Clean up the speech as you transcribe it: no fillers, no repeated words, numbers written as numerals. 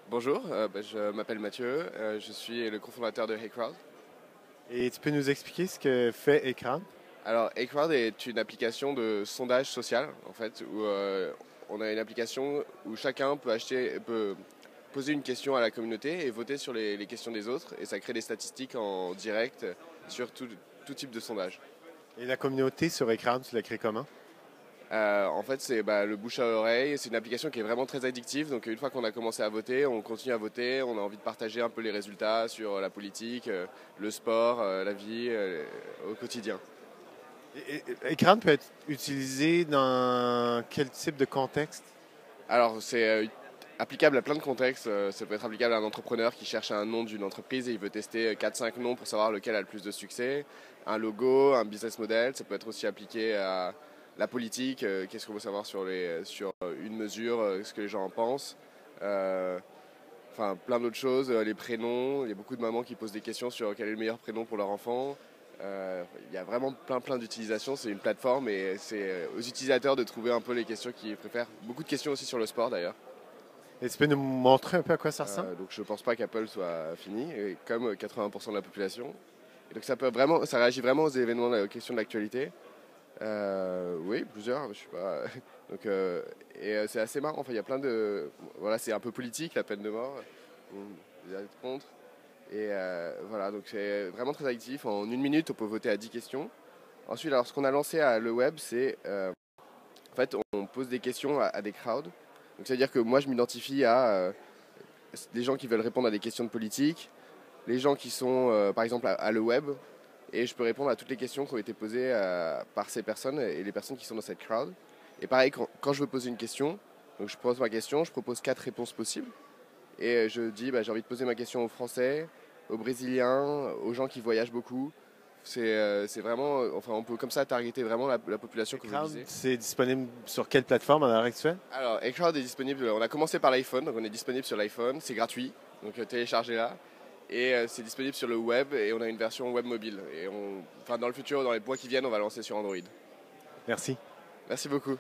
Bonjour, je m'appelle Mathieu, je suis le cofondateur de HeyCrowd. Et tu peux nous expliquer ce que fait Écran? Alors, HeyCrowd est une application de sondage social, en fait, où on a une application où chacun peut poser une question à la communauté et voter sur les questions des autres, et ça crée des statistiques en direct sur tout type de sondage. Et la communauté sur Écran, tu l'as créée comment? En fait, c'est le bouche à oreille. C'est une application qui est vraiment très addictive. Donc, une fois qu'on a commencé à voter, on continue à voter. On a envie de partager un peu les résultats sur la politique, le sport, la vie au quotidien. Écran peut être utilisé dans quel type de contexte? Alors, c'est applicable à plein de contextes. Ça peut être applicable à un entrepreneur qui cherche un nom d'une entreprise et il veut tester 4-5 noms pour savoir lequel a le plus de succès. Un logo, un business model. Ça peut être aussi appliqué à la politique. Qu'est-ce qu'on veut savoir sur une mesure, ce que les gens en pensent. Enfin, plein d'autres choses. Les prénoms. Il y a beaucoup de mamans qui posent des questions sur quel est le meilleur prénom pour leur enfant. Il y a vraiment plein d'utilisations. C'est une plateforme et c'est aux utilisateurs de trouver un peu les questions qu'ils préfèrent. Beaucoup de questions aussi sur le sport d'ailleurs. Et tu peux nous montrer un peu à quoi ça ressemble? Donc je pense pas qu'Apple soit fini, et comme 80% de la population. Et donc ça réagit vraiment aux événements, aux questions de l'actualité. Oui, plusieurs, je sais pas. Donc, c'est assez marrant. Enfin, il y a plein de. Voilà, c'est un peu politique, la peine de mort. Vous êtes contre. Et voilà, donc c'est vraiment très actif. En une minute, on peut voter à 10 questions. Ensuite, alors ce qu'on a lancé à le web, c'est en fait, on pose des questions à des crowds. Donc, c'est-à-dire que moi, je m'identifie à des gens qui veulent répondre à des questions de politique, les gens qui sont, par exemple, à le web, et je peux répondre à toutes les questions qui ont été posées par ces personnes et les personnes qui sont dans cette crowd. Et pareil, quand je veux poser une question, donc je pose ma question, je propose 4 réponses possibles, et je dis, j'ai envie de poser ma question aux Français, aux Brésiliens, aux gens qui voyagent beaucoup. C'est vraiment, enfin, on peut comme ça targeter vraiment la population que vous Écran, visez. c'est disponible sur quelle plateforme à l'heure actuelle? Alors, HeyCrowd est disponible, on a commencé par l'iPhone, donc on est disponible sur l'iPhone, c'est gratuit, donc téléchargez-la. Et c'est disponible sur le web et on a une version web mobile. Et enfin, dans le futur, dans les mois qui viennent, on va lancer sur Android. Merci. Merci beaucoup.